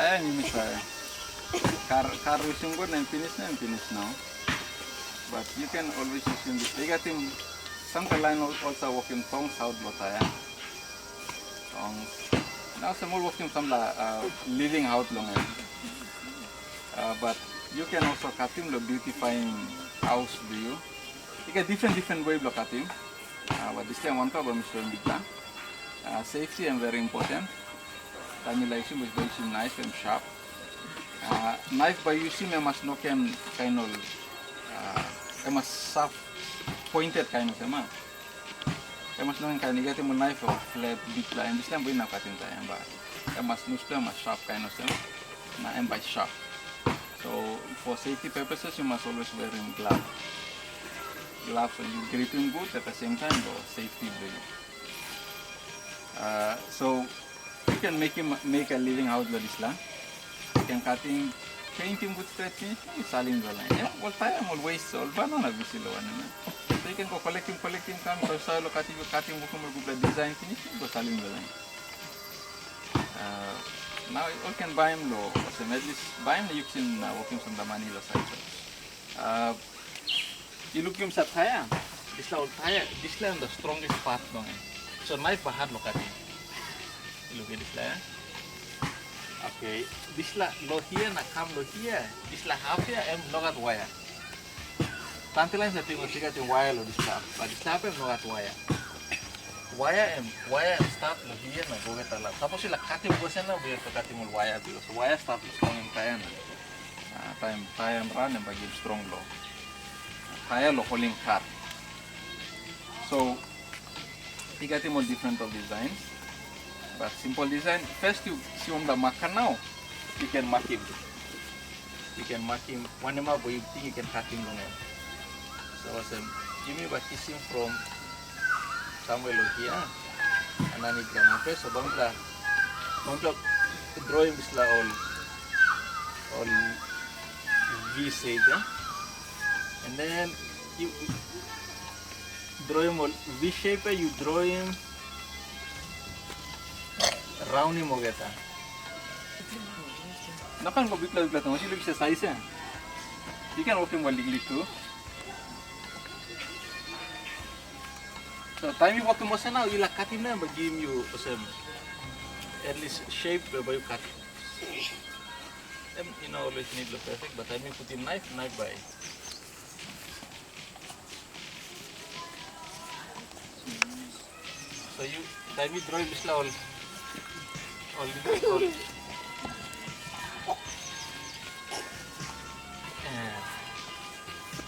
tire ni tire. Car using good and finish now. But you can always use this. They got him. Some line also working tongs out lo tire. Tongs. Now some more working some living out long. But you can also cut him lo beautifying house view. You get different way lo cut him. But this time one problem is showing big. Safety is very important. Tangilation is very nice and sharp. Knife by using a must knock and kind of a must sharp pointed kind of a I must know kind of get him a knife or flat big line. This time we not cutting time, but I must use a sharp kind of thing. And by sharp. So for safety purposes, you must always wear gloves. Gloves so you grip him good at the same time for safety. So you can make a living house with this land. You can cut him, paint him with straight finish, selling the line. Yeah, well, time always sold, but not a visible one. So you can go collect him, come, so sell, cut him, with design finish, go selling the line. Now you can buy him low, so at least buy him, you can work him some the money side. You look him at Tyre, this Tyre, this land the strongest part. So knife bahar lo cutting. Look at this layer. Okay, this la lo here na come lo here. This la half here em logat wire. Tantilan sa tingo siga ting wire lo this la, but this la em logat wire. Wire em start lo here na go get la. Tapos sila cutting go sana biar to cutting mo wire bilo. So wire start strong in Tyre na. Tyre run and bagi strong lo. Tyre lo holding cut. So you got more different of designs, but simple design. First you see on the marker now, you can mark him. You can mark him whenever you think you can cut him long. So give me back him from somewhere here, and then it can first. So don't draw him this all V shape, and then you draw him all V shape. You draw him round him हो गया था. नकल को बिकला तो machine लोग से size है. You can work him well legally too. So time you work him also now you like cut him now but give you some at least shape by you cut. You know always need look perfect but time you put him knife by. So you time you draw this all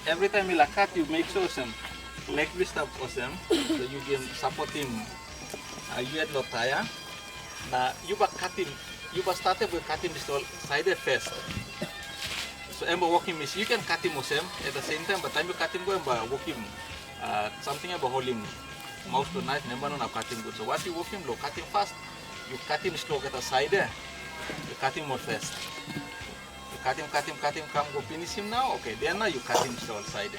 every time you cut you make sure some leg twist up awesome so you can support him you had no tire now you back cutting you back started with cutting this all side first so ember walking means you can cut him awesome at the same time but time you cut him go and walk him something about holding mouse to knife never know cutting good so once you walk him low cutting fast you cut him slow at the side you cut him more fast you cut him come go finish him now okay then now you cut him slow side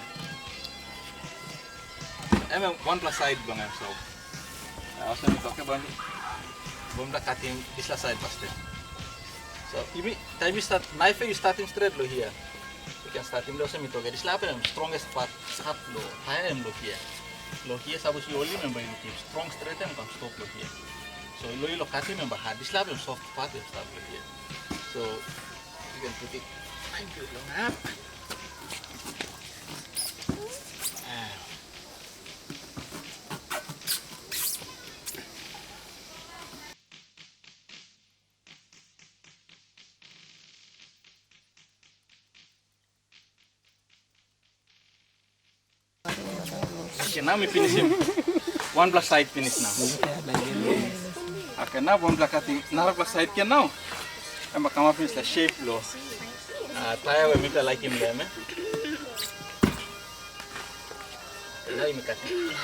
and one plus side bang so also we talk about bomba cutting this side first so you time you start knife you starting straight low here you can start him low so me talk this la strongest part sharp low high low here suppose you only remember you keep strong straight and come stop low here so you cut him and hard this la soft part you start low here so you can put it long up okay, now we finish him. One plus side finish now. Okay, now one plus cutting. Now plus side can now. I'm come up finish the shape low. Tyre will make like him there, man. Now you make cutting.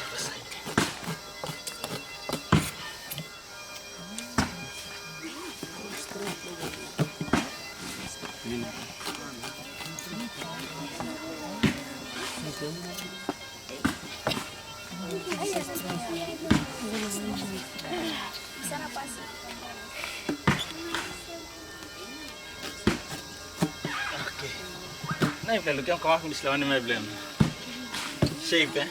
Nah, kalau kita kau aku Islam ni mai blame. Shape eh.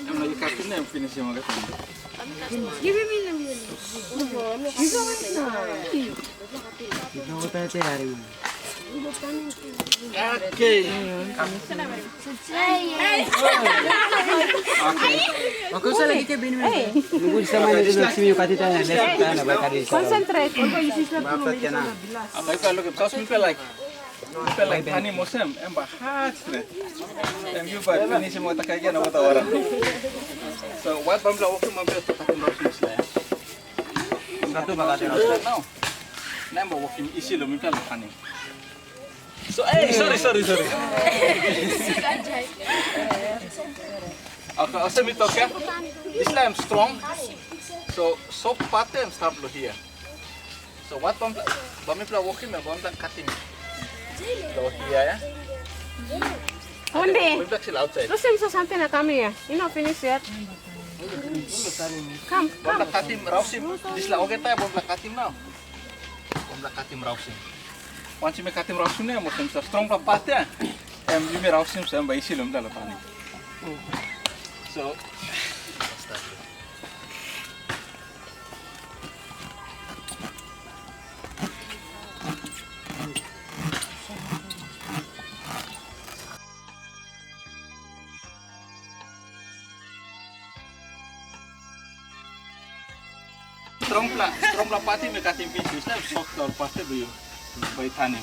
Emang you cut ni finish yang agak ni. Give me the middle. Okay. Aku usah lagi ke bini mana? Nunggu sama ni dulu sini kati tanya. Concentrate. Apa itu kalau kita semua like tani musim, bahat straight. You buat finish semua tak kaya nak buat orang. So what bamla waktu mampu takin raus lah. Satu bagat raus. Nambah walking isi lo minta tani. So sorry. Okay, asal itu okay. Islam strong. So part time start lo here. So what bamla walking na bamla cutting. Lo here ya. Onde? Outside. Lu sih sampai nak kami ya? Ini finish yet? Come. Bamla cutting rausim. Islam okay tayo bamla cutting now. Bamla cutting rausim. Once you make cutting rausim ni, mungkin strong part ya. You make rausim saya bayi silum dah lepas ni. So. Strong pati me cutting pieces. Nah, soft or pasti beliau bayi tani.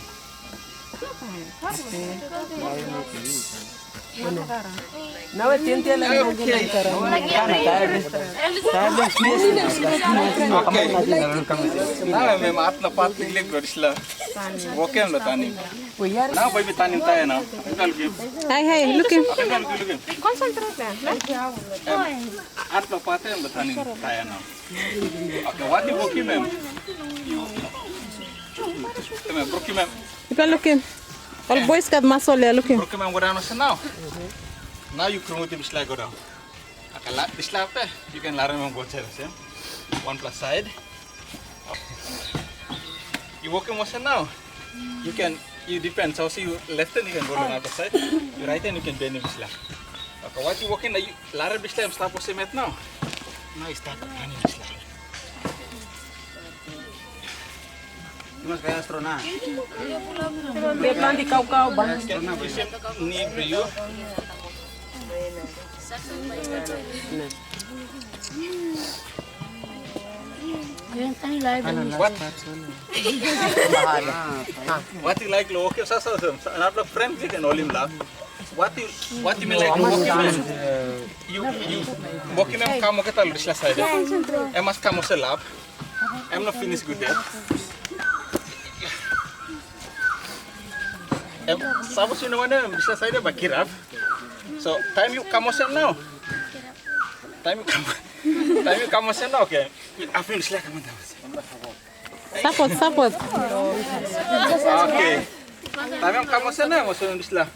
Nawa tientia lagi Okay. Nah, memang atla pati lek berislah. Wokem lo tani. Nah, bayi tani tayo na. Hey, look him. Look. Concentrate. Atla pati yang tani tayo na. Okay, what you wokem em? Brokem em. You can look him. All boys got muscle there, look him. Brokem em gorano sa now. Now you promote him slide go down. Okay, slide pe. You can learn him both sides. One plus side. You walk him what's now. You depends. So see you left hand you can go on the other side. You right hand you can bend him slide. Okay, what you walk in you learn him slide start posting it now. Now you start running him slide. Mas kaya astrona. Dia plan di kau bang. Knee for you. What you like lo okay sa not the friend you can all him love. What you mean like you walking em kamu kita lu disla side. Emas kamu selap. I'm not finished good yet. Sabu sini mana bisa saya dah bakirap. So time you come on now. Time you come on now, okay? After you select, come on. Support. Okay. Time you come on now, masuk di sebelah.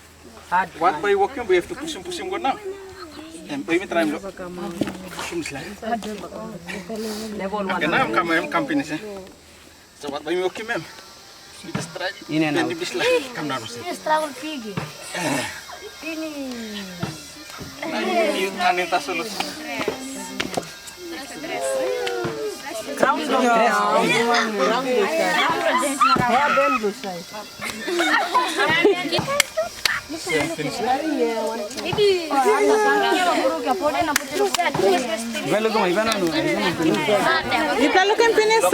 What by walking, we have to push him go now. And by me try him look. Push him sebelah. Okay, now I'm come finish. So what by me walking, ma'am? You just try. Ini Then di sebelah. Come down. Yes, travel pigi. You turn into sulus. Kita look and finish,